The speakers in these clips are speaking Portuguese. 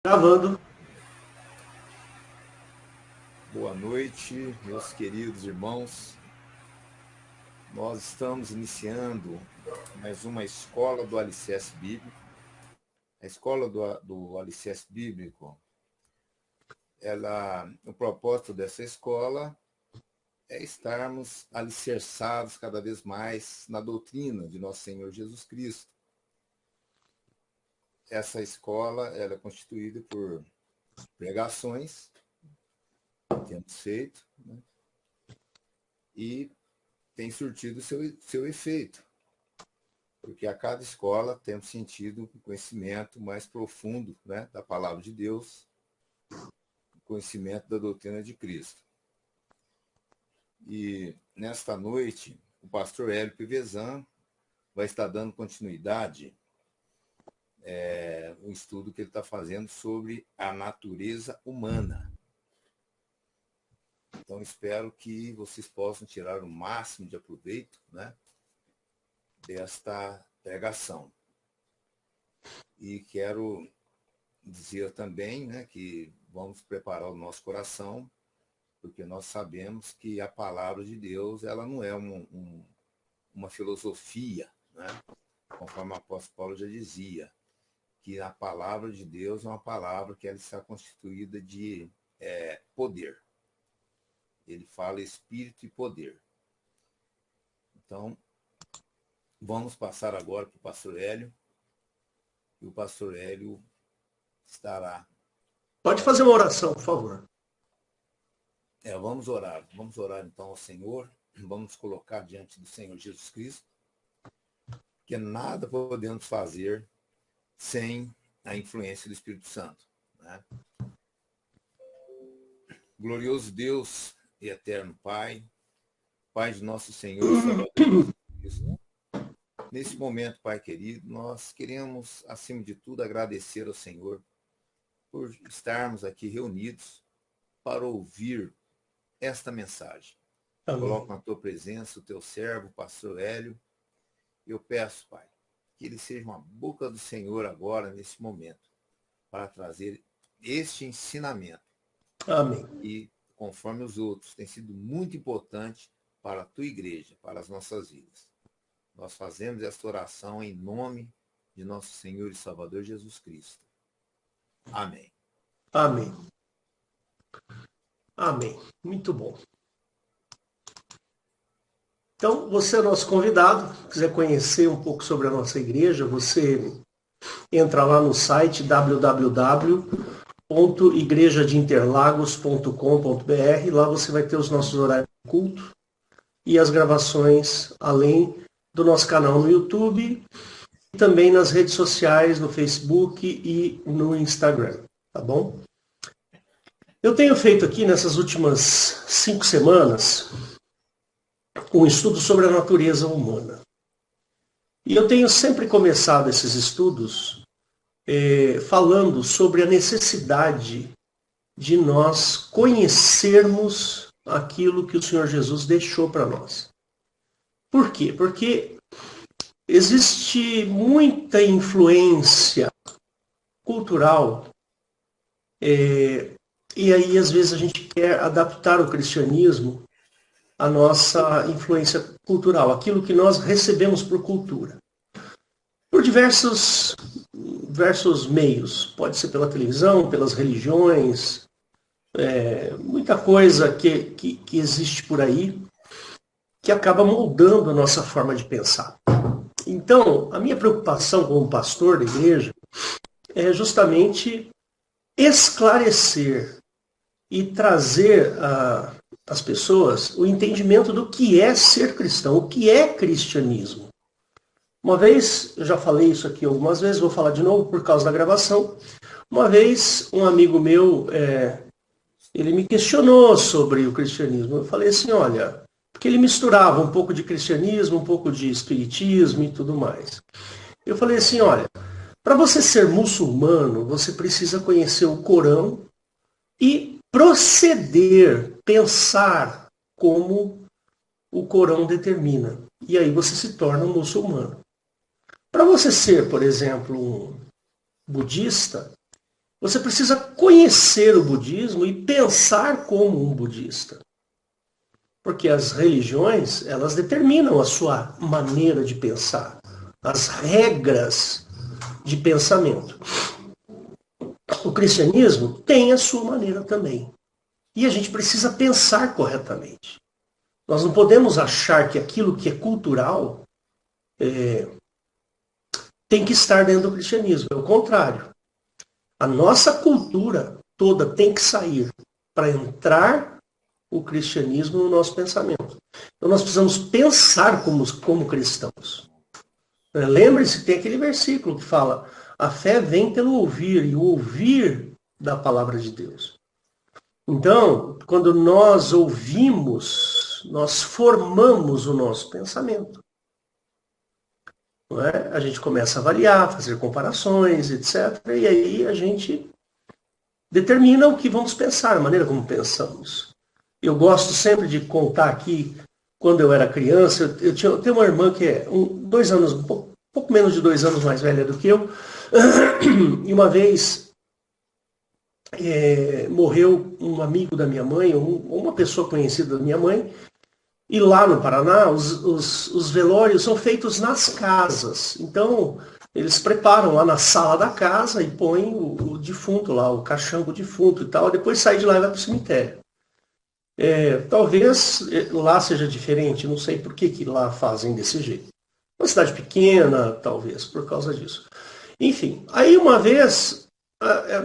Gravando. Boa noite, meus queridos irmãos. Nós estamos iniciando mais uma escola do Alicerce Bíblico. A escola do Alicerce Bíblico, o propósito dessa escola é estarmos alicerçados cada vez mais na doutrina de nosso Senhor Jesus Cristo. Essa escola ela é constituída por pregações que temos feito, né? E tem surtido seu efeito, porque a cada escola temos sentido um conhecimento mais profundo, né, da palavra de Deus, conhecimento da doutrina de Cristo. E nesta noite, o pastor Hélio Pivezan vai estar dando continuidade ao estudo que ele está fazendo sobre a natureza humana. Então, espero que vocês possam tirar o máximo de aproveito, né, desta pregação. E quero dizer também, né, que vamos preparar o nosso coração, porque nós sabemos que a palavra de Deus ela não é uma filosofia, né, conforme o apóstolo Paulo já dizia, que a palavra de Deus é uma palavra que ela está constituída de poder. Ele fala espírito e poder. Então, vamos passar agora para o pastor Hélio, e o pastor Hélio estará... Pode fazer uma oração, por favor. Vamos orar então ao Senhor, vamos colocar diante do Senhor Jesus Cristo, que nada podemos fazer sem a influência do Espírito Santo, né? Glorioso Deus e eterno Pai, Pai de nosso Senhor e Salvador Jesus Cristo, nesse momento, Pai querido, nós queremos, acima de tudo, agradecer ao Senhor por estarmos aqui reunidos para ouvir esta mensagem. Amém. Coloco na tua presença o teu servo, o pastor Hélio. Eu peço, Pai, que ele seja uma boca do Senhor agora, nesse momento, para trazer este ensinamento. Amém. E, conforme os outros, tem sido muito importante para a tua igreja, para as nossas vidas. Nós fazemos esta oração em nome de nosso Senhor e Salvador Jesus Cristo. Amém. Amém. Amém. Muito bom. Então, você é nosso convidado. Se quiser conhecer um pouco sobre a nossa igreja, você entra lá no site www.igrejadeinterlagos.com.br. Lá você vai ter os nossos horários de culto e as gravações, além do nosso canal no YouTube e também nas redes sociais, no Facebook e no Instagram. Tá bom? Eu tenho feito aqui nessas últimas 5 semanas um estudo sobre a natureza humana. E eu tenho sempre começado esses estudos falando sobre a necessidade de nós conhecermos aquilo que o Senhor Jesus deixou para nós. Por quê? Porque existe muita influência cultural e aí às vezes a gente quer adaptar o cristianismo à nossa influência cultural, aquilo que nós recebemos por cultura. Por diversos meios, pode ser pela televisão, pelas religiões, muita coisa que existe por aí que acaba moldando a nossa forma de pensar. Então, a minha preocupação como pastor da igreja é justamente esclarecer e trazer às pessoas o entendimento do que é ser cristão, o que é cristianismo. Uma vez, eu já falei isso aqui algumas vezes, vou falar de novo por causa da gravação. Uma vez, um amigo meu, ele me questionou sobre o cristianismo. Eu falei assim, olha, porque ele misturava um pouco de cristianismo, um pouco de espiritismo e tudo mais. Eu falei assim, olha, para você ser muçulmano, você precisa conhecer o Corão e proceder, pensar como o Corão determina. E aí você se torna um muçulmano. Para você ser, por exemplo, um budista, Você precisa conhecer o budismo e pensar como um budista. Porque as religiões, elas determinam a sua maneira de pensar, as regras de pensamento. O cristianismo tem a sua maneira também. E a gente precisa pensar corretamente. Nós não podemos achar que aquilo que é cultural tem que estar dentro do cristianismo. É o contrário. A nossa cultura toda tem que sair para entrar o cristianismo no nosso pensamento. Então nós precisamos pensar como cristãos. Lembre-se, tem aquele versículo que fala: a fé vem pelo ouvir, e o ouvir da palavra de Deus. Então, quando nós ouvimos, nós formamos o nosso pensamento. Não é? A gente começa a avaliar, fazer comparações, etc. E aí a gente determina o que vamos pensar, a maneira como pensamos. Eu gosto sempre de contar aqui, quando eu era criança, eu tenho uma irmã que é 2 anos, um pouco menos de 2 anos mais velha do que eu, e uma vez morreu um amigo da minha mãe, uma pessoa conhecida da minha mãe, e lá no Paraná, os velórios são feitos nas casas. Então, eles preparam lá na sala da casa e põem o defunto lá, o caixão do defunto e tal. Depois sai de lá e vai para o cemitério. Talvez lá seja diferente, não sei por que lá fazem desse jeito. Uma cidade pequena, talvez, por causa disso. Enfim, aí uma vez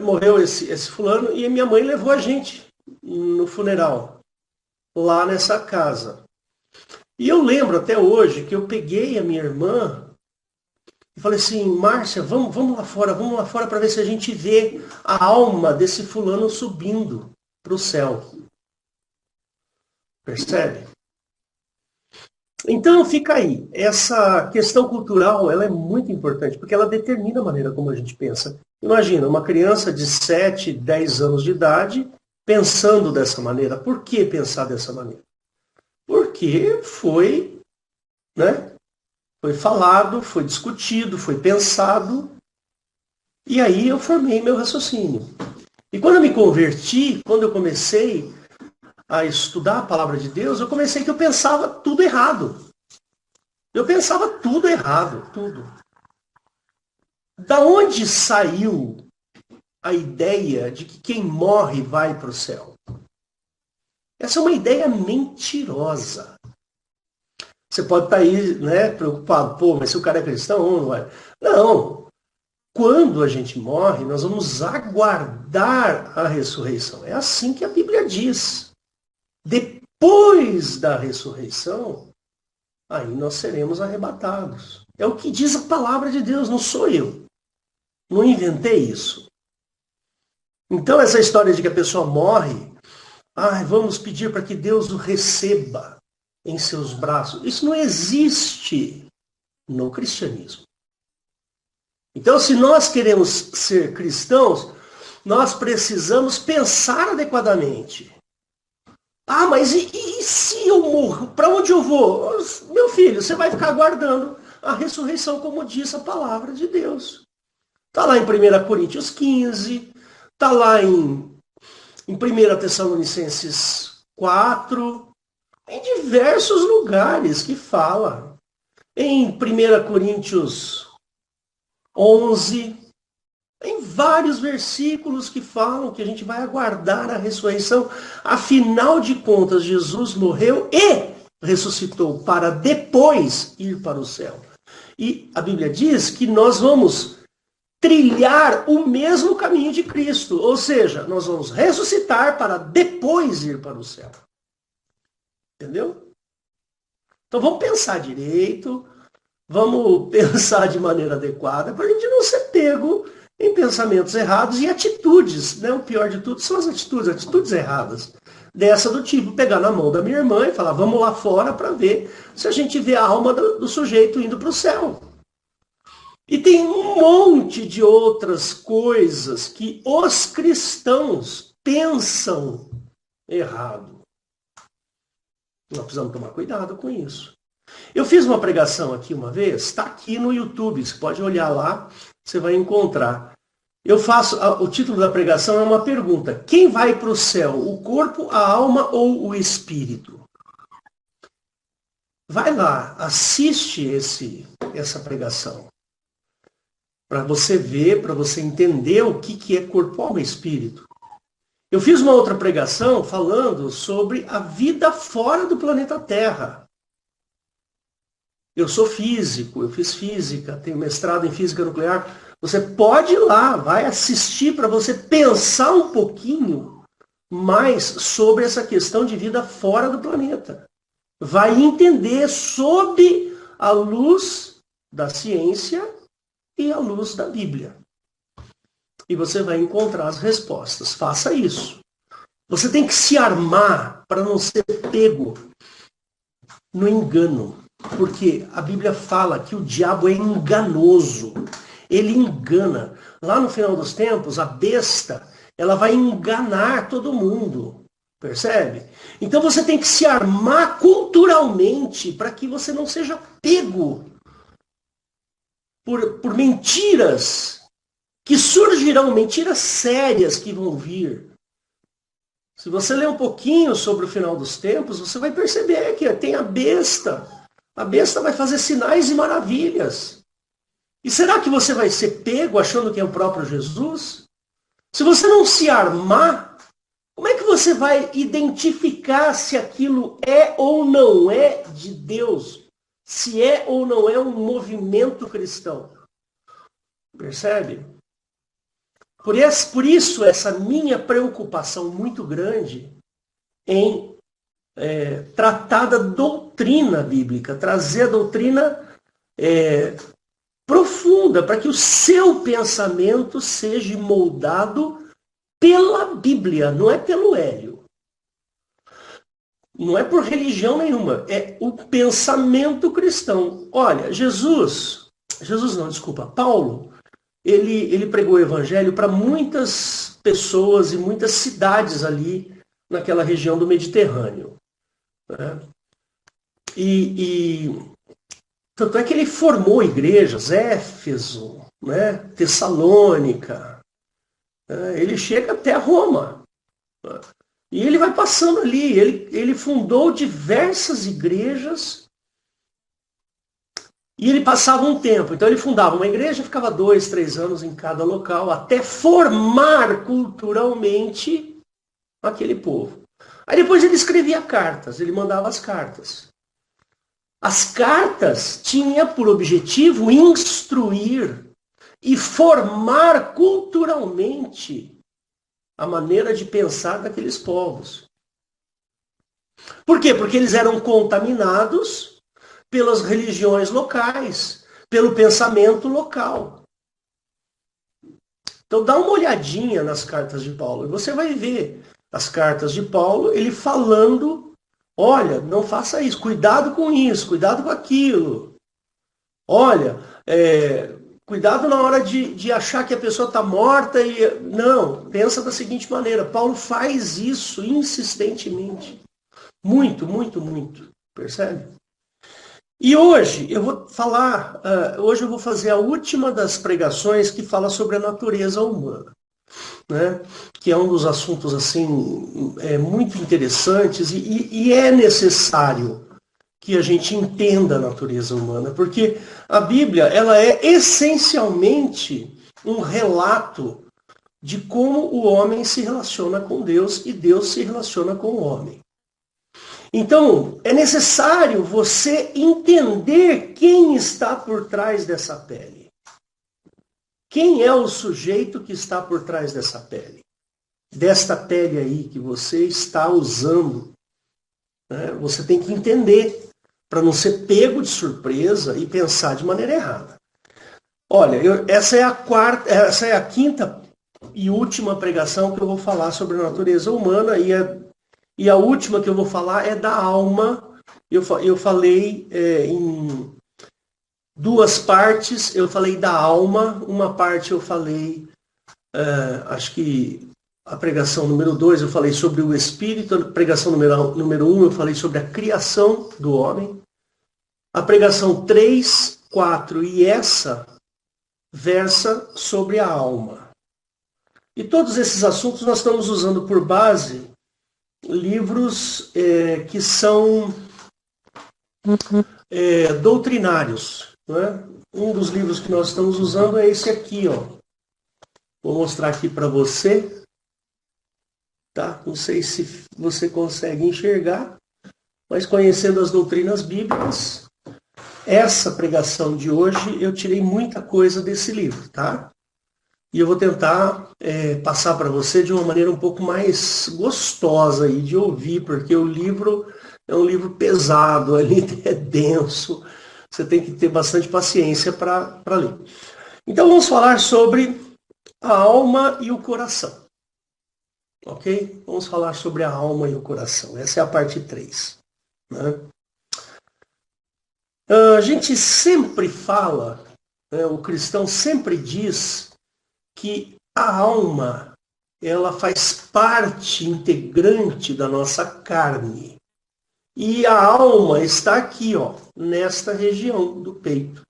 morreu esse fulano e minha mãe levou a gente no funeral, lá nessa casa. E eu lembro até hoje que eu peguei a minha irmã e falei assim: Márcia, vamos lá fora para ver se a gente vê a alma desse fulano subindo para o céu. Percebe? Então fica aí. Essa questão cultural, ela é muito importante, porque ela determina a maneira como a gente pensa. Imagina, uma criança de 7, 10 anos de idade pensando dessa maneira. Por que pensar dessa maneira? Porque foi falado, foi discutido, foi pensado, e aí eu formei meu raciocínio. E quando eu me converti, quando eu comecei a estudar a palavra de Deus, eu comecei que eu pensava tudo errado. Eu pensava tudo errado, tudo. Da onde saiu a ideia de que quem morre vai para o céu? Essa é uma ideia mentirosa. Você pode estar aí, preocupado, mas se o cara é cristão, não vai. Não. Quando a gente morre, nós vamos aguardar a ressurreição. É assim que a Bíblia diz. Depois da ressurreição, aí nós seremos arrebatados. É o que diz a palavra de Deus, não sou eu. Não inventei isso. Então essa história de que a pessoa morre, vamos pedir para que Deus o receba em seus braços. Isso não existe no cristianismo. Então, se nós queremos ser cristãos, nós precisamos pensar adequadamente. Mas e se eu morro? Para onde eu vou? Meu filho, você vai ficar aguardando a ressurreição, como diz a palavra de Deus. Está lá em 1 Coríntios 15, está lá em 1 Tessalonicenses 4, em diversos lugares que fala. Em 1 Coríntios 11, em vários versículos que falam que a gente vai aguardar a ressurreição. Afinal de contas, Jesus morreu e ressuscitou para depois ir para o céu. E a Bíblia diz que nós vamos trilhar o mesmo caminho de Cristo. Ou seja, nós vamos ressuscitar para depois ir para o céu. Entendeu? Então vamos pensar direito, vamos pensar de maneira adequada, para a gente não ser pego em pensamentos errados e atitudes. O pior de tudo são as atitudes erradas. Dessa do tipo, pegar na mão da minha irmã e falar: vamos lá fora para ver se a gente vê a alma do sujeito indo para o céu. E tem um monte de outras coisas que os cristãos pensam errado. Nós precisamos tomar cuidado com isso. Eu fiz uma pregação aqui uma vez, está aqui no YouTube, você pode olhar lá, você vai encontrar. O título da pregação é uma pergunta. Quem vai para o céu, o corpo, a alma ou o espírito? Vai lá, assiste essa pregação. Para você ver, para você entender o que é corpo, alma e espírito. Eu fiz uma outra pregação falando sobre a vida fora do planeta Terra. Eu sou físico, eu fiz física, tenho mestrado em física nuclear. Você pode ir lá, vai assistir para você pensar um pouquinho mais sobre essa questão de vida fora do planeta. Vai entender sob a luz da ciência e a luz da Bíblia. E você vai encontrar as respostas. Faça isso. Você tem que se armar para não ser pego no engano. Porque a Bíblia fala que o diabo é enganoso. Ele engana. Lá no final dos tempos, a besta, ela vai enganar todo mundo. Percebe? Então você tem que se armar culturalmente para que você não seja pego por mentiras que surgirão, mentiras sérias que vão vir. Se você ler um pouquinho sobre o final dos tempos, você vai perceber que tem a besta. A besta vai fazer sinais e maravilhas. E será que você vai ser pego achando que é o próprio Jesus? Se você não se armar, como é que você vai identificar se aquilo é ou não é de Deus? Se é ou não é um movimento cristão? Percebe? Por isso, essa minha preocupação muito grande em tratar da doutrina bíblica, trazer a doutrina profunda, para que o seu pensamento seja moldado pela Bíblia, não é pelo Hélio. Não é por religião nenhuma, é o pensamento cristão. Olha, Paulo, ele pregou o evangelho para muitas pessoas e muitas cidades ali naquela região do Mediterrâneo. Né? Tanto é que ele formou igrejas, Éfeso, né? Tessalônica, ele chega até Roma. E ele vai passando ali, ele fundou diversas igrejas e ele passava um tempo. Então ele fundava uma igreja, ficava 2, 3 anos em cada local, até formar culturalmente aquele povo. Aí depois ele escrevia cartas, ele mandava as cartas. As cartas tinham por objetivo instruir e formar culturalmente a maneira de pensar daqueles povos. Por quê? Porque eles eram contaminados pelas religiões locais, pelo pensamento local. Então dá uma olhadinha nas cartas de Paulo e você vai ver as cartas de Paulo, ele falando, olha, não faça isso, cuidado com isso, cuidado com aquilo. Olha, cuidado na hora de achar que a pessoa está morta e... Não, pensa da seguinte maneira, Paulo faz isso insistentemente. Muito, muito, muito. Percebe? E hoje eu vou fazer a última das pregações que fala sobre a natureza humana. Né? Que é um dos assuntos assim, muito interessantes e é necessário que a gente entenda a natureza humana, porque a Bíblia ela é essencialmente um relato de como o homem se relaciona com Deus e Deus se relaciona com o homem. Então, é necessário você entender quem está por trás dessa pele. Quem é o sujeito que está por trás dessa pele? Desta pele aí que você está usando. Né? Você tem que entender, para não ser pego de surpresa e pensar de maneira errada. Olha, essa é a quinta e última pregação que eu vou falar sobre a natureza humana, e a última que eu vou falar é da alma. Eu falei em duas partes, eu falei da alma, uma parte eu falei, acho que a pregação número 2 eu falei sobre o espírito, a pregação número 1 eu falei sobre a criação do homem, a pregação 3, 4 e essa versa sobre a alma. E todos esses assuntos nós estamos usando por base livros que são doutrinários. Não é? Um dos livros que nós estamos usando é esse aqui, ó. Vou mostrar aqui para você. Tá? Não sei se você consegue enxergar, mas conhecendo as doutrinas bíblicas, essa pregação de hoje eu tirei muita coisa desse livro, tá? E eu vou tentar passar para você de uma maneira um pouco mais gostosa aí de ouvir, porque o livro é um livro pesado, ali é denso, você tem que ter bastante paciência para ler. Então vamos falar sobre a alma e o coração. Ok? Vamos falar sobre a alma e o coração. Essa é a parte 3. Né? A gente sempre fala, né, o cristão sempre diz que a alma ela faz parte integrante da nossa carne. E a alma está aqui, ó, nesta região do peito.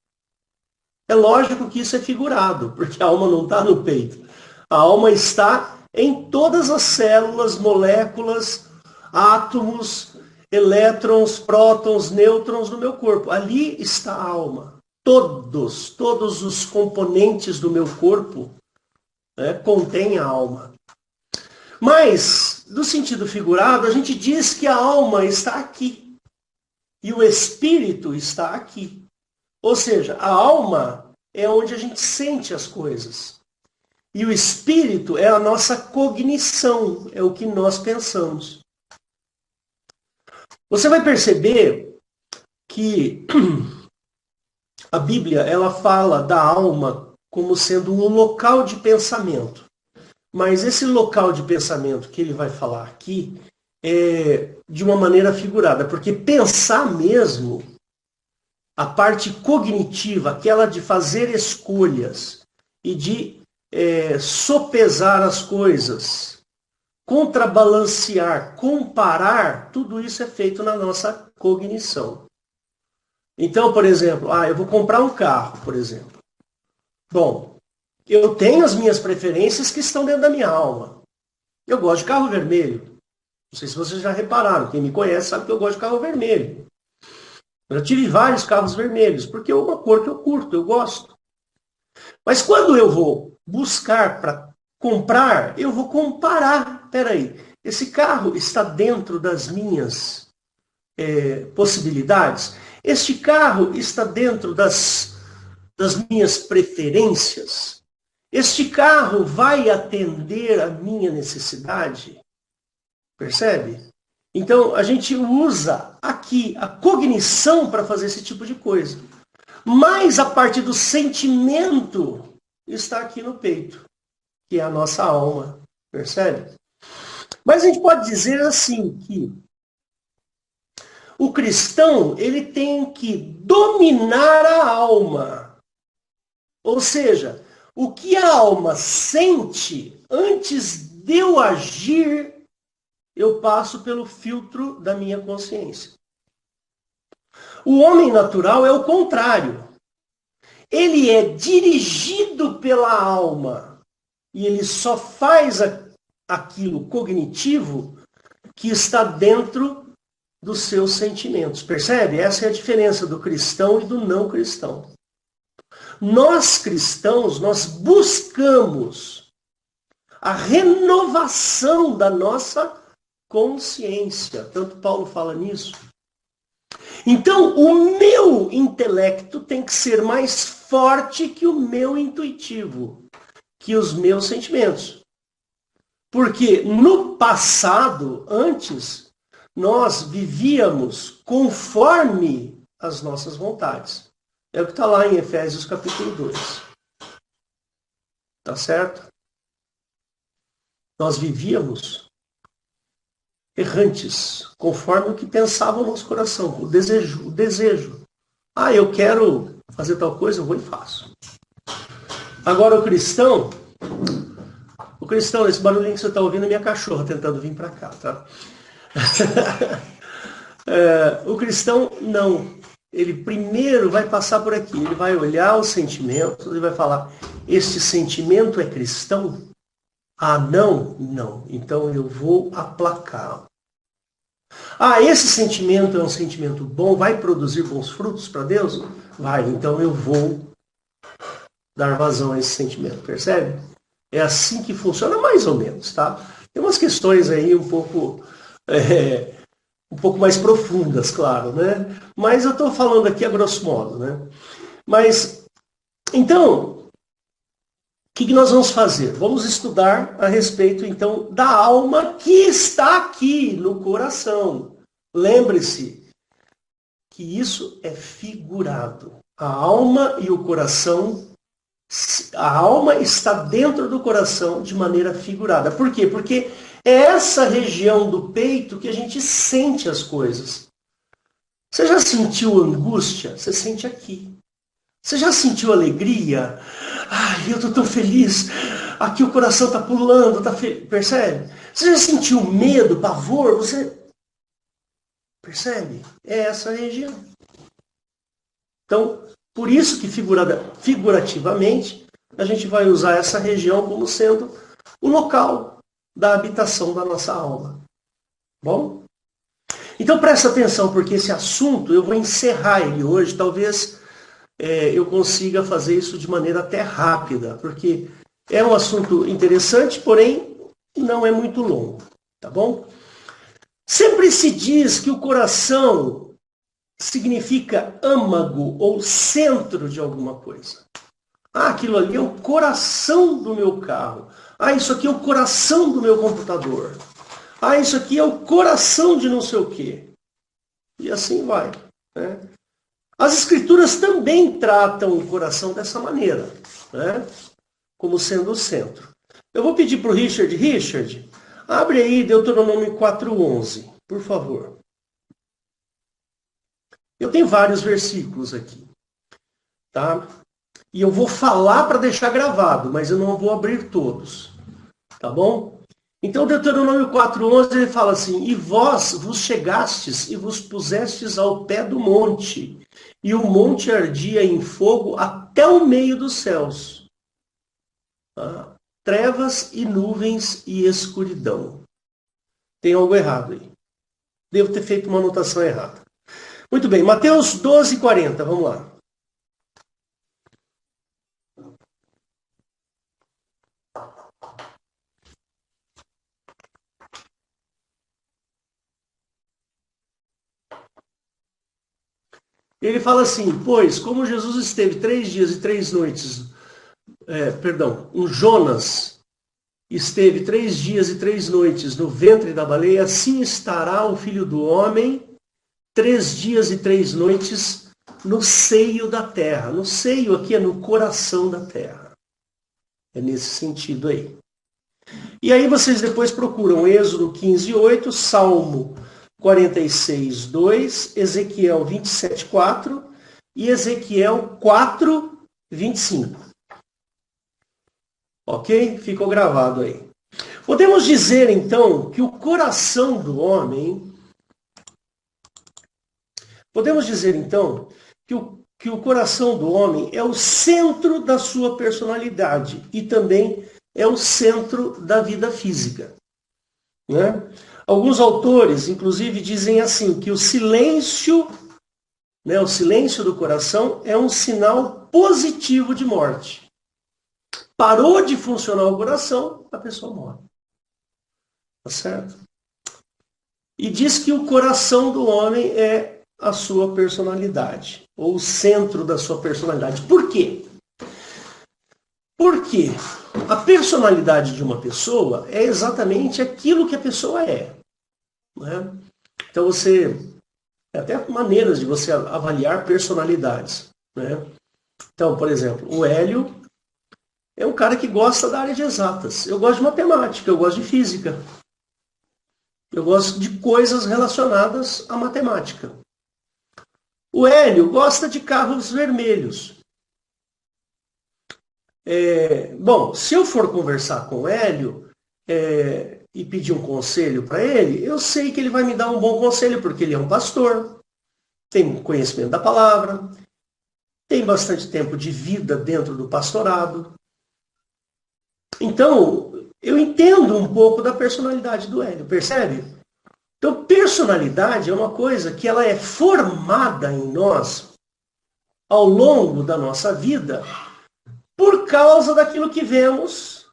É lógico que isso é figurado, porque a alma não está no peito. A alma está em todas as células, moléculas, átomos, elétrons, prótons, nêutrons do meu corpo. Ali está a alma. Todos os componentes do meu corpo contêm a alma. Mas, no sentido figurado, a gente diz que a alma está aqui. E o espírito está aqui. Ou seja, a alma é onde a gente sente as coisas. E o espírito é a nossa cognição, é o que nós pensamos. Você vai perceber que a Bíblia ela fala da alma como sendo um local de pensamento. Mas esse local de pensamento que ele vai falar aqui é de uma maneira figurada, porque pensar mesmo, a parte cognitiva, aquela de fazer escolhas e de sopesar as coisas, contrabalancear, comparar, tudo isso é feito na nossa cognição. Então, por exemplo, eu vou comprar um carro, por exemplo. Bom, eu tenho as minhas preferências que estão dentro da minha alma. Eu gosto de carro vermelho. Não sei se vocês já repararam, quem me conhece sabe que eu gosto de carro vermelho. Eu já tive vários carros vermelhos, porque é uma cor que eu curto, eu gosto. Mas quando eu vou buscar para comprar, eu vou comparar. Espera aí, esse carro está dentro das minhas possibilidades? Este carro está dentro das minhas preferências? Este carro vai atender a minha necessidade? Percebe? Então, a gente usa aqui a cognição para fazer esse tipo de coisa. Mas a parte do sentimento está aqui no peito, que é a nossa alma. Percebe? Mas a gente pode dizer assim que o cristão ele tem que dominar a alma. Ou seja, o que a alma sente, antes de eu agir, eu passo pelo filtro da minha consciência. O homem natural é o contrário. Ele é dirigido pela alma. E ele só faz aquilo cognitivo que está dentro dos seus sentimentos. Percebe? Essa é a diferença do cristão e do não cristão. Nós cristãos, nós buscamos a renovação da nossa consciência. Tanto Paulo fala nisso. Então, o meu intelecto tem que ser mais forte que o meu intuitivo, que os meus sentimentos. Porque no passado, antes, nós vivíamos conforme as nossas vontades. É o que está lá em Efésios capítulo 2. Tá certo? Nós vivíamos errantes, conforme o que pensava o nosso coração, o desejo. Eu quero fazer tal coisa, eu vou e faço. Agora o cristão, esse barulhinho que você está ouvindo é minha cachorra tentando vir para cá, tá? O cristão não. Ele primeiro vai passar por aqui, ele vai olhar os sentimentos, ele vai falar, este sentimento é cristão? Ah, não? Não. Então eu vou aplacá-lo. Ah, esse sentimento é um sentimento bom, vai produzir bons frutos para Deus? Vai, então eu vou dar vazão a esse sentimento, percebe? É assim que funciona, mais ou menos, tá? Tem umas questões aí um pouco mais profundas, claro, né? Mas eu estou falando aqui a grosso modo, né? Mas, então, o que nós vamos fazer? Vamos estudar a respeito, então, da alma que está aqui no coração. Lembre-se que isso é figurado. A alma e o coração, a alma está dentro do coração de maneira figurada. Por quê? Porque é essa região do peito que a gente sente as coisas. Você já sentiu angústia? Você sente aqui. Você já sentiu alegria? Ai, eu estou tão feliz. Aqui o coração está pulando, percebe? Você já sentiu medo, pavor? Você percebe? É essa região. Então, por isso que figurativamente, a gente vai usar essa região como sendo o local da habitação da nossa alma. Bom? Então presta atenção, porque esse assunto, eu vou encerrar ele hoje, talvez eu consiga fazer isso de maneira até rápida, porque é um assunto interessante, porém não é muito longo, tá bom? Sempre se diz que o coração significa âmago ou centro de alguma coisa. Ah, aquilo ali é o coração do meu carro. Ah, isso aqui é o coração do meu computador. Ah, isso aqui é o coração de não sei o quê. E assim vai, né? As escrituras também tratam o coração dessa maneira, né? Como sendo o centro. Eu vou pedir para o Richard. Richard, abre aí Deuteronômio 4:11, por favor. Eu tenho vários versículos aqui, tá? E eu vou falar para deixar gravado, mas eu não vou abrir todos, tá bom? Então, Deuteronômio 4:11, ele fala assim: E vós vos chegastes e vos pusestes ao pé do monte, e o monte ardia em fogo até o meio dos céus. Tá? Trevas e nuvens e escuridão. Tem algo errado aí. Devo ter feito uma anotação errada. Muito bem, Mateus 12:40, vamos lá. Ele fala assim: Pois, como Jesus esteve 3 dias e 3 noites, um Jonas esteve 3 dias e 3 noites no ventre da baleia, assim estará o Filho do Homem 3 dias e 3 noites no seio da terra. No seio aqui é no coração da terra. É nesse sentido aí. E aí vocês depois procuram Êxodo 15:8, Salmo 46:2, Ezequiel 27:4 e Ezequiel 4:25. Ok? Ficou gravado aí. Podemos dizer então que o coração do homem. Podemos dizer então que o coração do homem é o centro da sua personalidade e também é o centro da vida física. Né? Alguns autores, inclusive, dizem assim, que o silêncio do coração é um sinal positivo de morte. Parou de funcionar o coração, a pessoa morre. Tá certo? E diz que o coração do homem é a sua personalidade, ou o centro da sua personalidade. Por quê? Porque a personalidade de uma pessoa é exatamente aquilo que a pessoa é. Né? Então tem até maneiras de você avaliar personalidades. Né? Então, por exemplo, o Hélio é um cara que gosta da área de exatas. Eu gosto de matemática, eu gosto de física. Eu gosto de coisas relacionadas à matemática. O Hélio gosta de carros vermelhos. Bom, se eu for conversar com o Hélio e pedir um conselho para ele, eu sei que ele vai me dar um bom conselho, porque ele é um pastor, tem conhecimento da palavra, tem bastante tempo de vida dentro do pastorado. Então, eu entendo um pouco da personalidade do Hélio, percebe? Então, personalidade é uma coisa que ela é formada em nós ao longo da nossa vida por causa daquilo que vemos,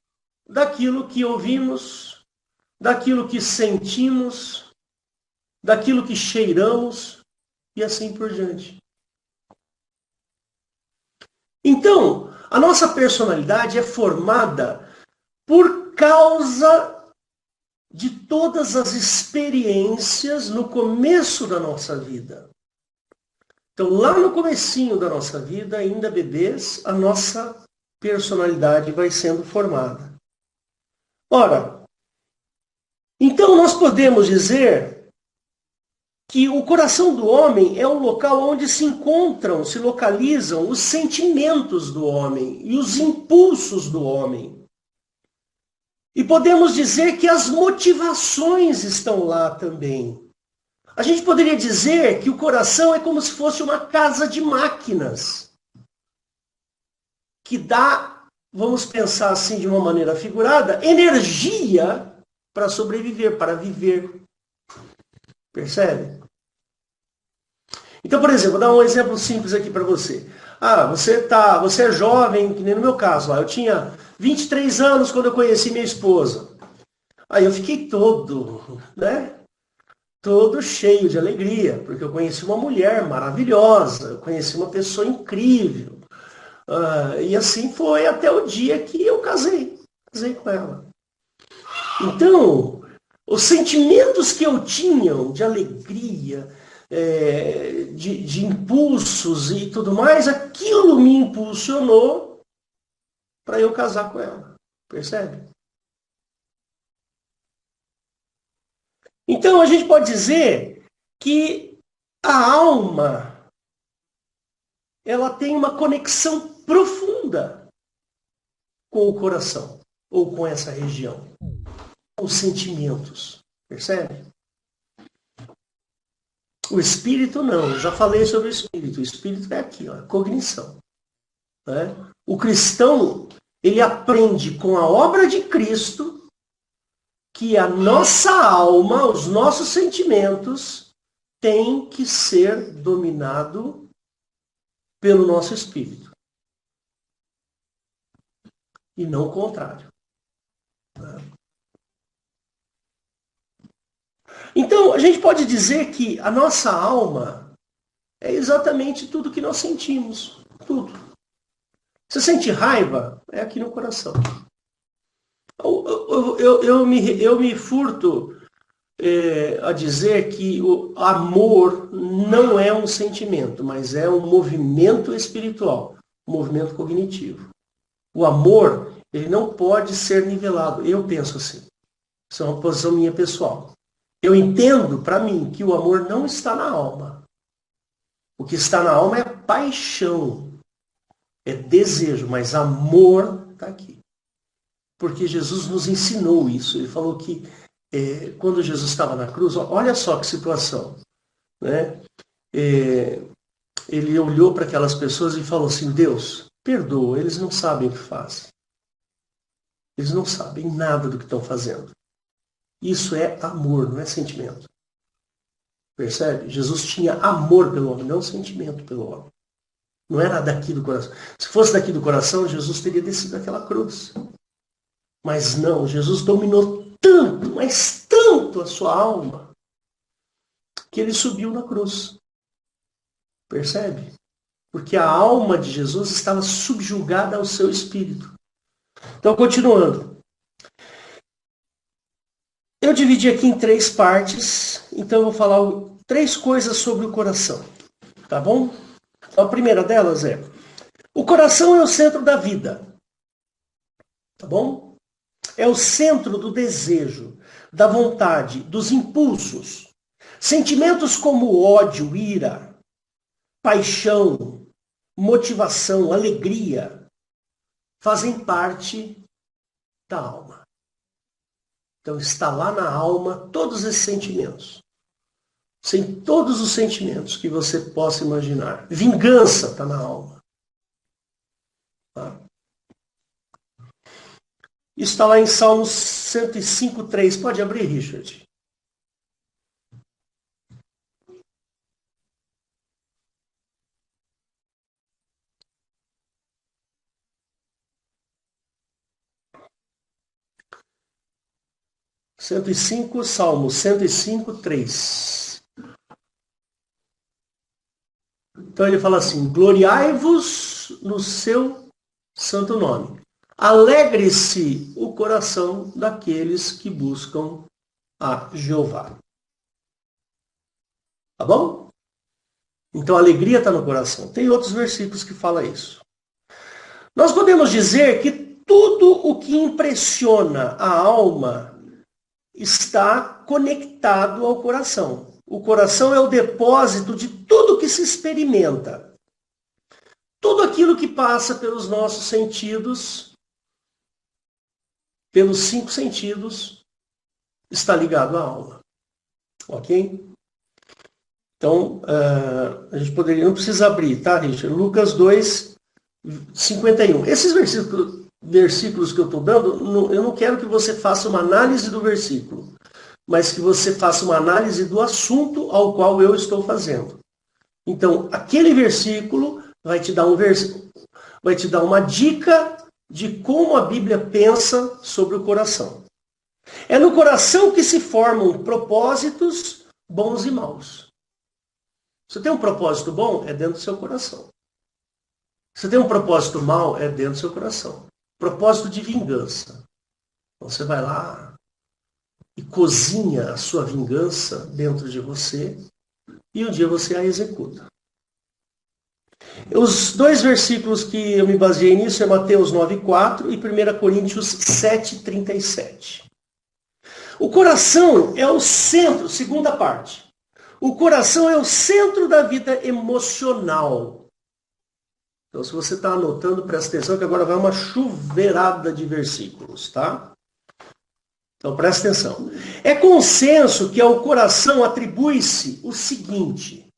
daquilo que ouvimos, daquilo que sentimos, daquilo que cheiramos e assim por diante. Então, a nossa personalidade é formada por causa de todas as experiências no começo da nossa vida. Então, lá no comecinho da nossa vida, ainda bebês, a nossa personalidade vai sendo formada. Ora, então nós podemos dizer que o coração do homem é o local onde se encontram, se localizam os sentimentos do homem e os impulsos do homem. E podemos dizer que as motivações estão lá também. A gente poderia dizer que o coração é como se fosse uma casa de máquinas, que dá, vamos pensar assim de uma maneira figurada, energia para sobreviver, para viver. Percebe? Então, por exemplo, vou dar um exemplo simples aqui para você. Você é jovem, que nem no meu caso lá. Eu tinha 23 anos quando eu conheci minha esposa. Aí eu fiquei todo cheio de alegria, porque eu conheci uma mulher maravilhosa, eu conheci uma pessoa incrível. E assim foi até o dia que eu casei com ela. Então, os sentimentos que eu tinha de alegria, de impulsos e tudo mais, aquilo me impulsionou para eu casar com ela. Percebe? Então, a gente pode dizer que a alma, ela tem uma conexão profunda com o coração, ou com essa região, com os sentimentos. Percebe? O espírito não, eu já falei sobre o espírito. O espírito é aqui, ó, a cognição. Né? O cristão, ele aprende com a obra de Cristo que a nossa alma, os nossos sentimentos, têm que ser dominado pelo nosso espírito. E não o contrário. Então, a gente pode dizer que a nossa alma é exatamente tudo que nós sentimos. Tudo. Você sente raiva? É aqui no coração. Eu me furto a dizer que o amor não é um sentimento, mas é um movimento espiritual, um movimento cognitivo. O amor, ele não pode ser nivelado. Eu penso assim. Isso é uma posição minha pessoal. Eu entendo, para mim, que o amor não está na alma. O que está na alma é paixão, é desejo, mas amor está aqui. Porque Jesus nos ensinou isso. Ele falou que quando Jesus estava na cruz, olha só que situação. Né? Ele olhou para aquelas pessoas e falou assim, Deus, perdoa, eles não sabem o que fazem. Eles não sabem nada do que estão fazendo. Isso é amor, não é sentimento. Percebe? Jesus tinha amor pelo homem, não sentimento pelo homem. Não era daqui do coração. Se fosse daqui do coração, Jesus teria descido aquela cruz. Mas não, Jesus dominou tanto, mas tanto a sua alma, que ele subiu na cruz. Percebe? Porque a alma de Jesus estava subjugada ao seu espírito. Então, continuando. Eu dividi aqui em 3 partes, então eu vou falar 3 coisas sobre o coração. Tá bom? Então, a primeira delas é: o coração é o centro da vida. Tá bom? É o centro do desejo, da vontade, dos impulsos. Sentimentos como ódio, ira, paixão, motivação, alegria, fazem parte da alma. Então está lá na alma todos esses sentimentos. Sem todos os sentimentos que você possa imaginar. Vingança está na alma. Tá? Está lá em Salmos 105:3. Pode abrir, Richard. Salmo 105:3. Então ele fala assim: gloriai-vos no seu santo nome. Alegre-se o coração daqueles que buscam a Jeová. Tá bom? Então a alegria está no coração. Tem outros versículos que falam isso. Nós podemos dizer que tudo o que impressiona a alma está conectado ao coração. O coração é o depósito de tudo que se experimenta. Tudo aquilo que passa pelos nossos sentidos, pelos 5 sentidos, está ligado à alma. Ok? Então, a gente poderia, não precisa abrir, tá, Richard? Lucas 2:51. Esses versículos que eu estou dando, eu não quero que você faça uma análise do versículo, mas que você faça uma análise do assunto ao qual eu estou fazendo. Então, aquele versículo vai te dar uma dica de como a Bíblia pensa sobre o coração. É no coração que se formam propósitos bons e maus. Você tem um propósito bom? É dentro do seu coração. Você tem um propósito mau? É dentro do seu coração. Propósito de vingança. Então você vai lá e cozinha a sua vingança dentro de você e um dia você a executa. Os 2 versículos que eu me baseei nisso é Mateus 9:4 e 1 Coríntios 7:37. O coração é o centro, segunda parte. O coração é o centro da vida emocional. Então, se você está anotando, presta atenção que agora vai uma chuveirada de versículos, tá? Então, presta atenção. É consenso que ao coração atribui-se o seguinte: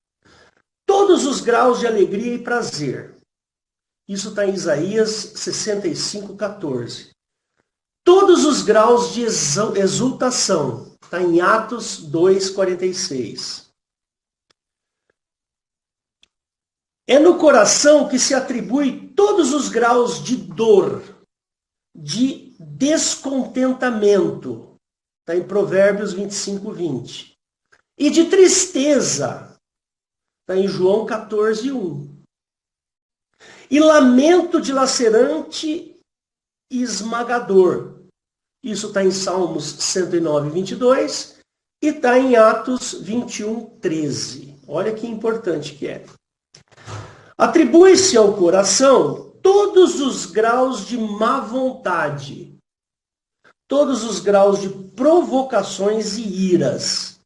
todos os graus de alegria e prazer. Isso está em Isaías 65:14. Todos os graus de exultação. Está em Atos 2:46. É no coração que se atribui todos os graus de dor, de descontentamento. Está em Provérbios 25:20. E de tristeza. Está em João 14:1. E lamento dilacerante e esmagador. Isso está em Salmos 109:22 e está em Atos 21:13. Olha que importante que é. Atribui-se ao coração todos os graus de má vontade, todos os graus de provocações e iras.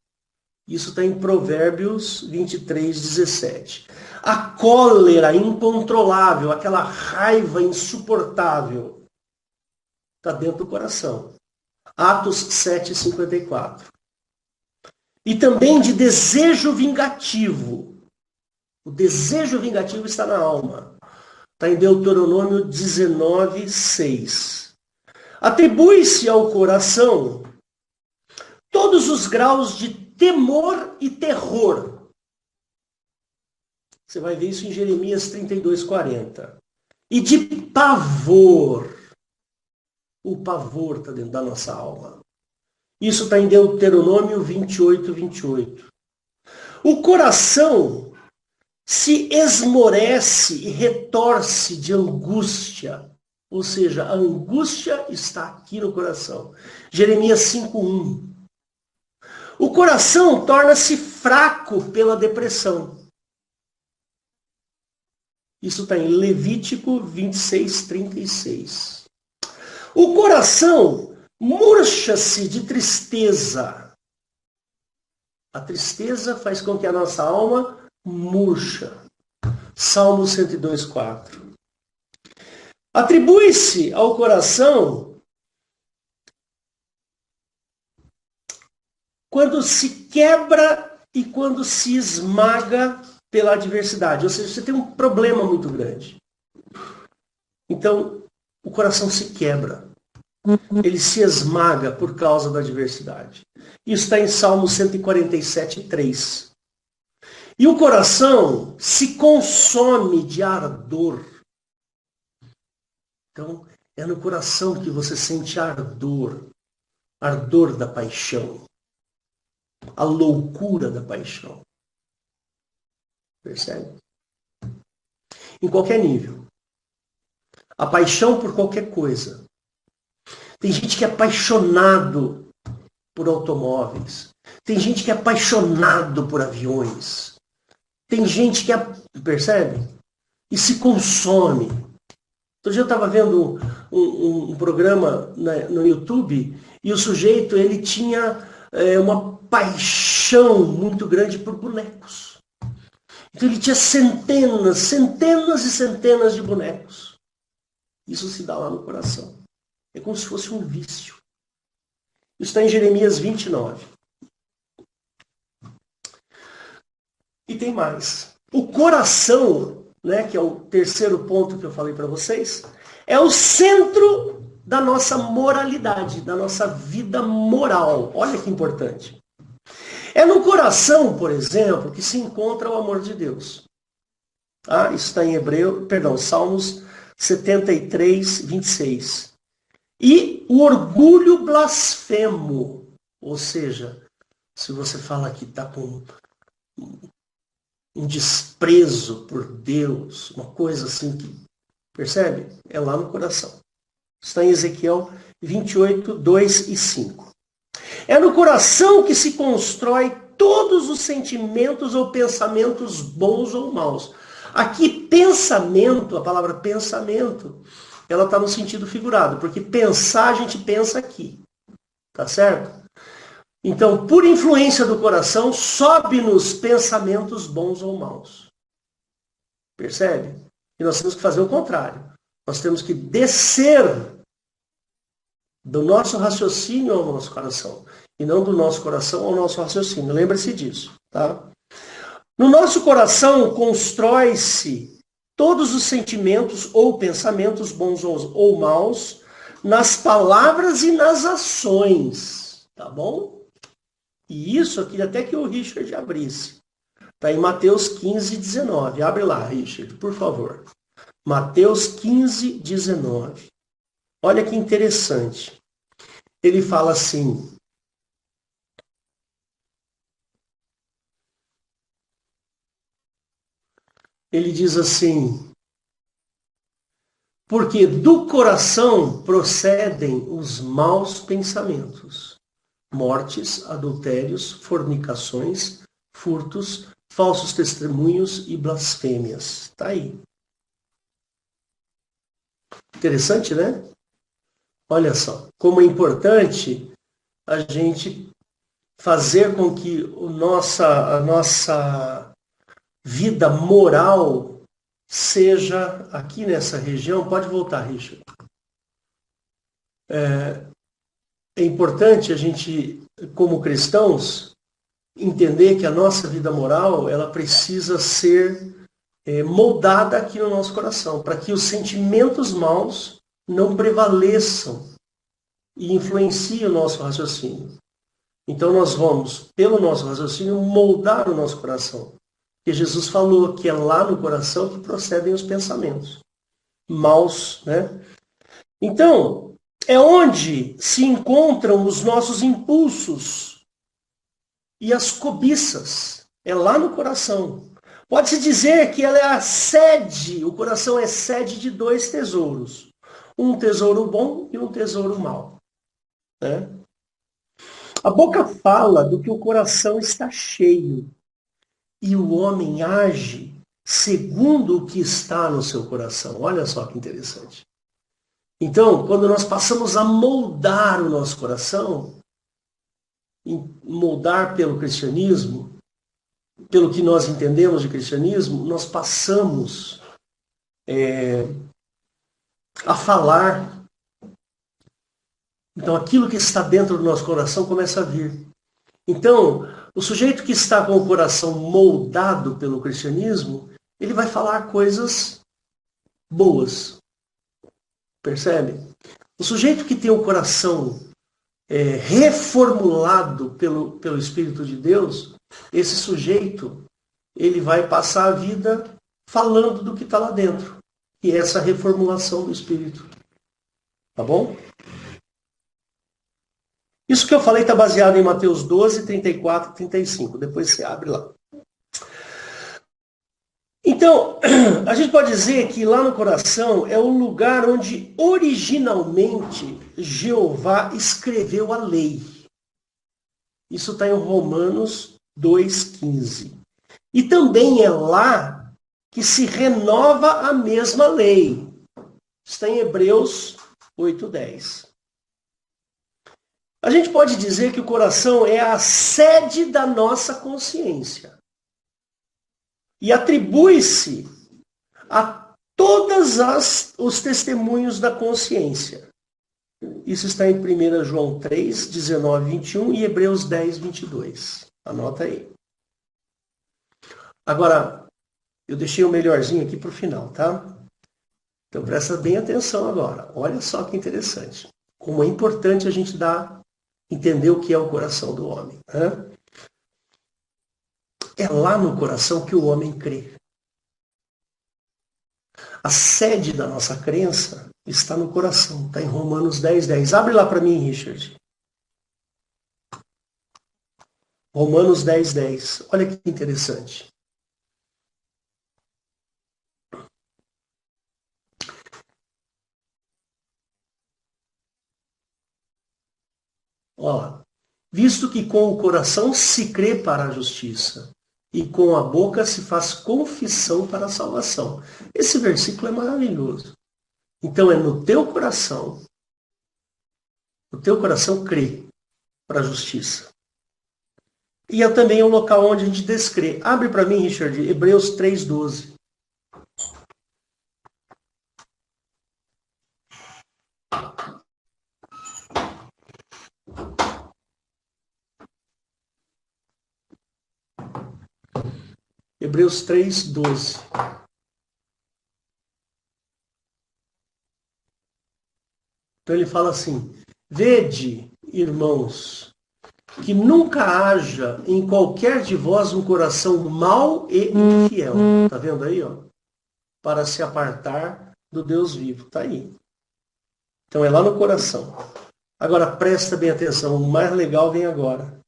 Isso está em Provérbios 23:17. A cólera incontrolável, aquela raiva insuportável, está dentro do coração. Atos 7:54. E também de desejo vingativo. O desejo vingativo está na alma. Está em Deuteronômio 19:6. Atribui-se ao coração todos os graus de temor e terror. Você vai ver isso em Jeremias 32:40. E de pavor. O pavor está dentro da nossa alma. Isso está em Deuteronômio 28:28. O coração se esmorece e retorce de angústia. Ou seja, a angústia está aqui no coração. Jeremias 5:1. O coração torna-se fraco pela depressão. Isso está em Levítico 26:36. O coração murcha-se de tristeza. A tristeza faz com que a nossa alma murcha. Salmo 102:4. Atribui-se ao coração quando se quebra e quando se esmaga pela adversidade. Ou seja, você tem um problema muito grande. Então, o coração se quebra. ele se esmaga por causa da adversidade. Isso está em Salmo 147, 3. E o coração se consome de ardor. Então, é no coração que você sente ardor da paixão, a loucura da paixão. Percebe? Em qualquer nível. A paixão por qualquer coisa. Tem gente que é apaixonado por automóveis. Tem gente que é apaixonado por aviões. Tem gente que percebe? E se consome. Outro dia eu estava vendo um programa no YouTube e o sujeito ele tinha uma paixão muito grande por bonecos. Então ele tinha centenas e centenas de bonecos. Isso se dá lá no coração. É como se fosse um vício. Isso está em Jeremias 29. E tem mais. O coração, né, que é o terceiro ponto que eu falei para vocês, é o centro da nossa moralidade, da nossa vida moral. Olha que importante. É no coração, por exemplo, que se encontra o amor de Deus. Isso está em Salmos 73, 26. E o orgulho blasfemo. Ou seja, se você fala que está com um desprezo por Deus, uma coisa assim que, percebe? É lá no coração. Está em Ezequiel 28, 2 e 5. É no coração que se constrói todos os sentimentos ou pensamentos bons ou maus. Aqui, pensamento, a palavra pensamento, ela está no sentido figurado, porque pensar a gente pensa aqui. Tá certo? Então, por influência do coração, sobe-nos pensamentos bons ou maus. Percebe? E nós temos que fazer o contrário. Nós temos que descer do nosso raciocínio ao nosso coração. E não do nosso coração ao nosso raciocínio. Lembre-se disso. Tá? No nosso coração constrói-se todos os sentimentos ou pensamentos bons ou maus nas palavras e nas ações. Tá bom? E isso eu queria até que o Richard abrisse. Está em Mateus 15, 19. Abre lá, Richard, por favor. Mateus 15, 19. Olha que interessante. Ele fala assim. Ele diz assim: porque do coração procedem os maus pensamentos, mortes, adultérios, fornicações, furtos, falsos testemunhos e blasfêmias. Está aí. Interessante, né? Olha só, como é importante a gente fazer com que a nossa vida moral seja aqui nessa região. Pode voltar, Richard. É importante a gente, como cristãos, entender que a nossa vida moral ela precisa ser moldada aqui no nosso coração, para que os sentimentos maus não prevaleçam e influenciem o nosso raciocínio. Então nós vamos, pelo nosso raciocínio, moldar o nosso coração. Porque Jesus falou que é lá no coração que procedem os pensamentos maus, né? Então, é onde se encontram os nossos impulsos e as cobiças. É lá no coração. Pode-se dizer que ela é a sede, o coração é sede de dois tesouros. Um tesouro bom e um tesouro mau. Né? A boca fala do que o coração está cheio. E o homem age segundo o que está no seu coração. Olha só que interessante. Então, quando nós passamos a moldar o nosso coração, moldar pelo cristianismo, pelo que nós entendemos de cristianismo, nós passamos a falar. Então, aquilo que está dentro do nosso coração começa a vir. Então, o sujeito que está com o coração moldado pelo cristianismo, ele vai falar coisas boas. Percebe? O sujeito que tem o coração reformulado pelo Espírito de Deus, esse sujeito, ele vai passar a vida falando do que está lá dentro. E essa reformulação do Espírito. Tá bom? Isso que eu falei está baseado em Mateus 12, 34 e 35. Depois você abre lá. Então, a gente pode dizer que lá no coração é o lugar onde originalmente Jeová escreveu a lei. Isso está em Romanos 2,15. E também é lá que se renova a mesma lei. Está em Hebreus 8,10. A gente pode dizer que o coração é a sede da nossa consciência. E atribui-se a todos os testemunhos da consciência. Isso está em 1 João 3, 19, 21 e Hebreus 10, 22. Anota aí. Agora, eu deixei o melhorzinho aqui para o final, tá? Então presta bem atenção agora. Olha só que interessante. Como é importante a gente entender o que é o coração do homem. Né? É lá no coração que o homem crê. A sede da nossa crença está no coração. Está em Romanos 10, 10. Abre lá para mim, Richard. Romanos 10, 10. Olha que interessante. Ó, visto que com o coração se crê para a justiça e com a boca se faz confissão para a salvação. Esse versículo é maravilhoso. Então é no teu coração, o teu coração crê para a justiça. E é também o local onde a gente descrê. Abre para mim, Richard, Hebreus 3,12. Hebreus 3,12. Então ele fala assim: vede, irmãos, que nunca haja em qualquer de vós um coração mau e infiel. Tá vendo aí, ó? Para se apartar do Deus vivo. Tá aí. Então é lá no coração. Agora presta bem atenção, o mais legal vem agora.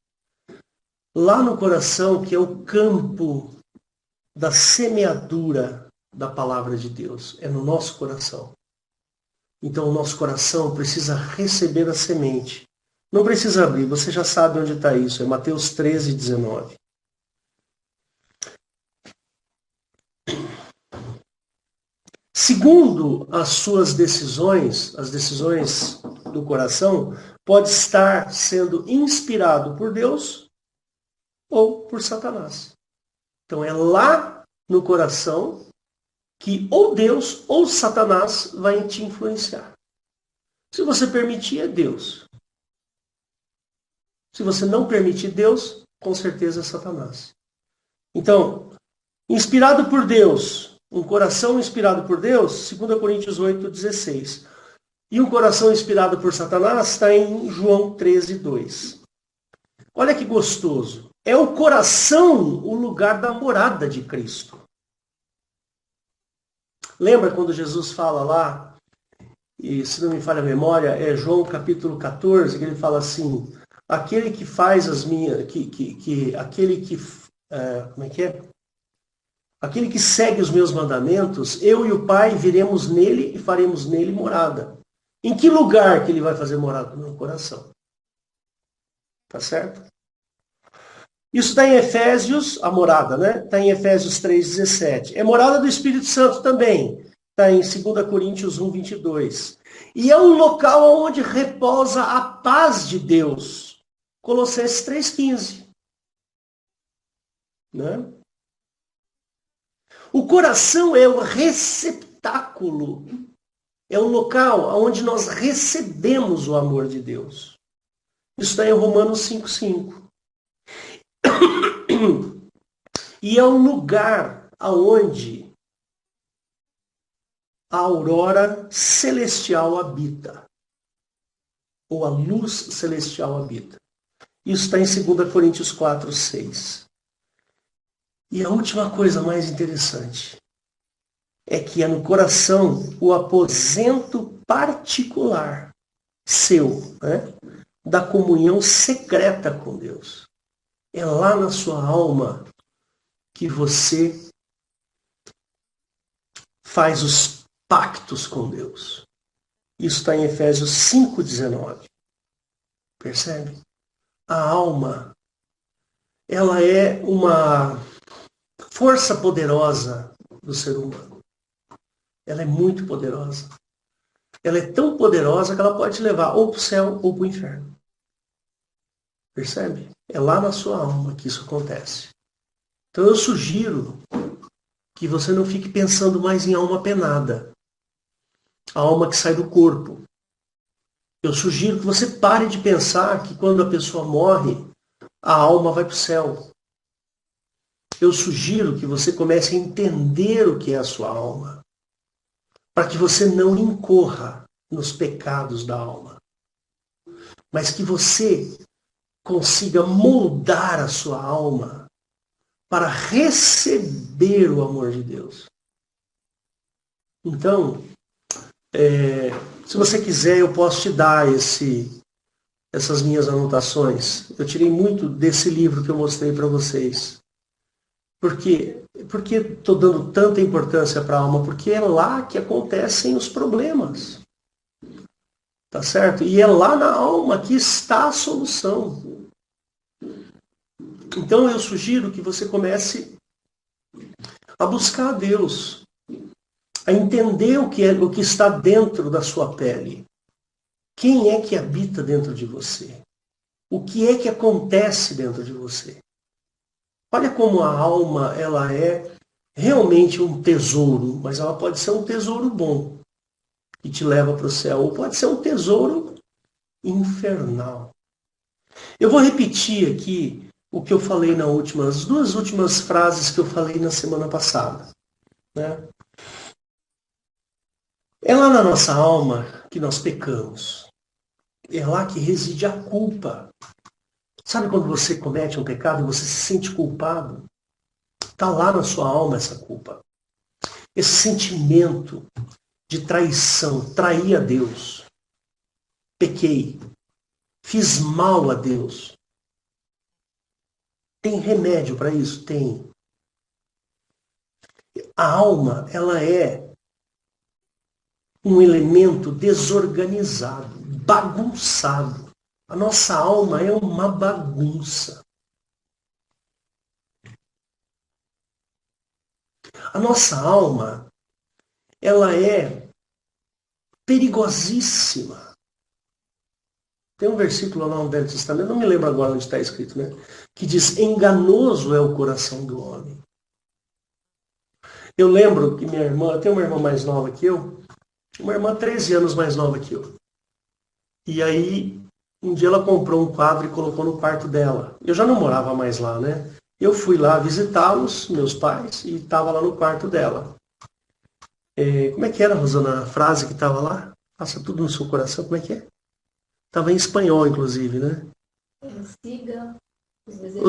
Lá no coração, que é o campo da semeadura da palavra de Deus. É no nosso coração. Então o nosso coração precisa receber a semente. Não precisa abrir, você já sabe onde está isso. É Mateus 13, 19. Segundo as suas decisões, as decisões do coração, pode estar sendo inspirado por Deus ou por Satanás. Então é lá no coração que ou Deus ou Satanás vai te influenciar. Se você permitir, é Deus. Se você não permitir Deus, com certeza é Satanás. Então, inspirado por Deus, um coração inspirado por Deus, 2 Coríntios 8, 16. E um coração inspirado por Satanás está em João 13, 2. Olha que gostoso. É o coração o lugar da morada de Cristo. Lembra quando Jesus fala lá, e se não me falha a memória, é João capítulo 14, que ele fala assim: aquele que faz as minhas, como é que é? Aquele que segue os meus mandamentos, eu e o Pai viremos nele e faremos nele morada. Em que lugar que ele vai fazer morada? No coração. Tá certo? Isso está em Efésios, a morada, né? Está em Efésios 3,17. É morada do Espírito Santo também. Está em 2 Coríntios 1, 22. E é um local onde repousa a paz de Deus. Colossenses 3,15. Né? O coração é o receptáculo. É o local onde nós recebemos o amor de Deus. Isso está em Romanos 5,5. E é um lugar aonde a aurora celestial habita. ou a luz celestial habita. Isso está em 2 Coríntios 4, 6. E a última coisa mais interessante é que é no coração o aposento particular seu, né, da comunhão secreta com Deus. É lá na sua alma que você faz os pactos com Deus. Isso está em Efésios 5,19. Percebe? A alma, ela é uma força poderosa do ser humano. Ela é muito poderosa. Ela é tão poderosa que ela pode te levar ou para o céu ou para o inferno. Percebe? É lá na sua alma que isso acontece. Então eu sugiro que você não fique pensando mais em alma penada. A alma que sai do corpo. Eu sugiro que você pare de pensar que quando a pessoa morre, a alma vai para o céu. Eu sugiro que você comece a entender o que é a sua alma, para que você não incorra nos pecados da alma, mas que você consiga moldar a sua alma para receber o amor de Deus. Então, se você quiser, eu posso te dar essas minhas anotações. Eu tirei muito desse livro que eu mostrei para vocês. Por quê? Por que estou dando tanta importância para a alma? Porque é lá que acontecem os problemas. Tá certo? E é lá na alma que está a solução. Então eu sugiro que você comece a buscar a Deus, a entender o que está dentro da sua pele. Quem é que habita dentro de você? O que é que acontece dentro de você? Olha como a alma ela é realmente um tesouro, mas ela pode ser um tesouro bom, que te leva para o céu, ou pode ser um tesouro infernal. Eu vou repetir aqui o que eu falei as duas últimas frases que eu falei na semana passada. Né? É lá na nossa alma que nós pecamos. É lá que reside a culpa. Sabe quando você comete um pecado e você se sente culpado? Está lá na sua alma essa culpa. Esse sentimento de traição, traí a Deus. Pequei. Fiz mal a Deus. Tem remédio para isso? Tem. A alma, ela é um elemento desorganizado, bagunçado. A nossa alma é uma bagunça. A nossa alma, ela é perigosíssima. Tem um versículo lá no Velho Testamento, não me lembro agora onde está escrito, né? Que diz, enganoso é o coração do homem. Eu lembro que minha irmã, eu tenho uma irmã mais nova que eu, uma irmã 13 anos mais nova que eu. E aí, um dia ela comprou um quadro e colocou no quarto dela. Eu já não morava mais lá, né? Eu fui lá visitá-los, meus pais, e estava lá no quarto dela. Como é que era, Rosana, a frase que estava lá? Faça tudo no seu coração, como é que é? Estava em espanhol, inclusive, né?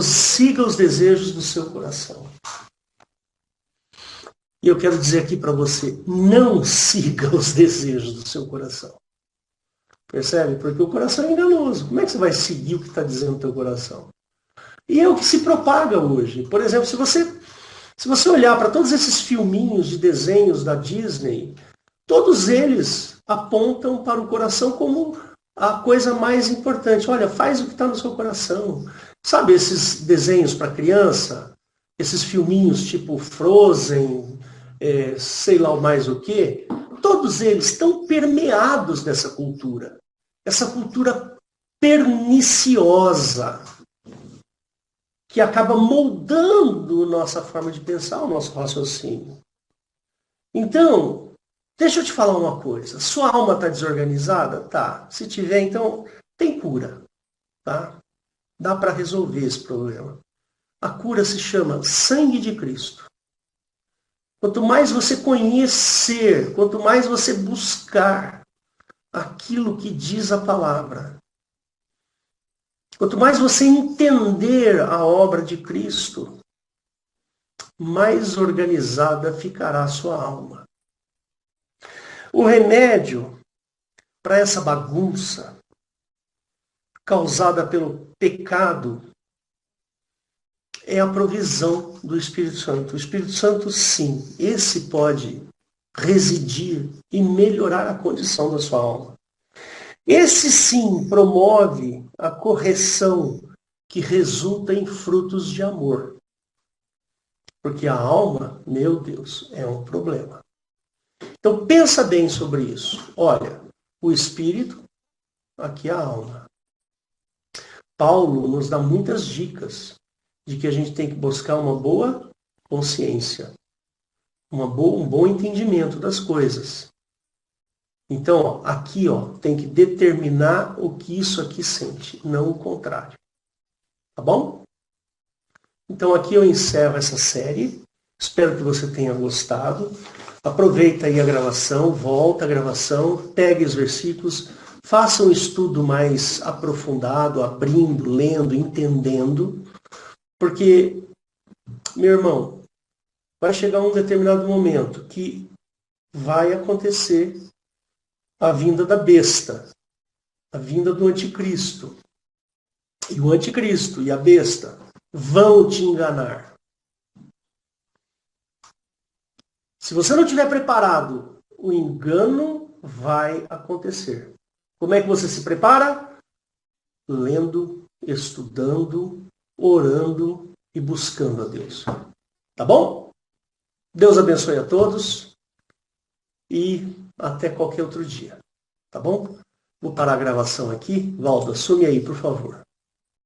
Siga os desejos do seu coração. E eu quero dizer aqui para você, não siga os desejos do seu coração. Percebe? Porque o coração é enganoso. Como é que você vai seguir o que está dizendo o teu coração? E é o que se propaga hoje. Por exemplo, se você olhar para todos esses filminhos de desenhos da Disney, todos eles apontam para o coração como a coisa mais importante. Olha, faz o que está no seu coração. Sabe esses desenhos para criança? Esses filminhos tipo Frozen, sei lá mais o quê? Todos eles estão permeados dessa cultura. Essa cultura perniciosa que acaba moldando nossa forma de pensar, o nosso raciocínio. Então, deixa eu te falar uma coisa. Sua alma está desorganizada? Tá. Se tiver, então, tem cura. Tá? Dá para resolver esse problema. A cura se chama sangue de Cristo. Quanto mais você conhecer, quanto mais você buscar aquilo que diz a palavra. Quanto mais você entender a obra de Cristo, mais organizada ficará a sua alma. O remédio para essa bagunça causada pelo pecado é a provisão do Espírito Santo. O Espírito Santo, sim, esse pode residir e melhorar a condição da sua alma. Esse, sim, promove a correção que resulta em frutos de amor. Porque a alma, meu Deus, é um problema. Então pensa bem sobre isso. Olha, o Espírito, aqui é a alma. Paulo nos dá muitas dicas de que a gente tem que buscar uma boa consciência, um bom entendimento das coisas. Então, aqui tem que determinar o que isso aqui sente, não o contrário. Tá bom? Então aqui eu encerro essa série. Espero que você tenha gostado. Aproveita aí a gravação, volta a gravação, pegue os versículos, faça um estudo mais aprofundado, abrindo, lendo, entendendo. Porque, meu irmão, vai chegar um determinado momento que vai acontecer a vinda da besta, a vinda do anticristo. E o anticristo e a besta vão te enganar. Se você não estiver preparado, o engano vai acontecer. Como é que você se prepara? Lendo, estudando, orando e buscando a Deus. Tá bom? Deus abençoe a todos e até qualquer outro dia. Tá bom? Vou parar a gravação aqui. Valdo, assume aí, por favor.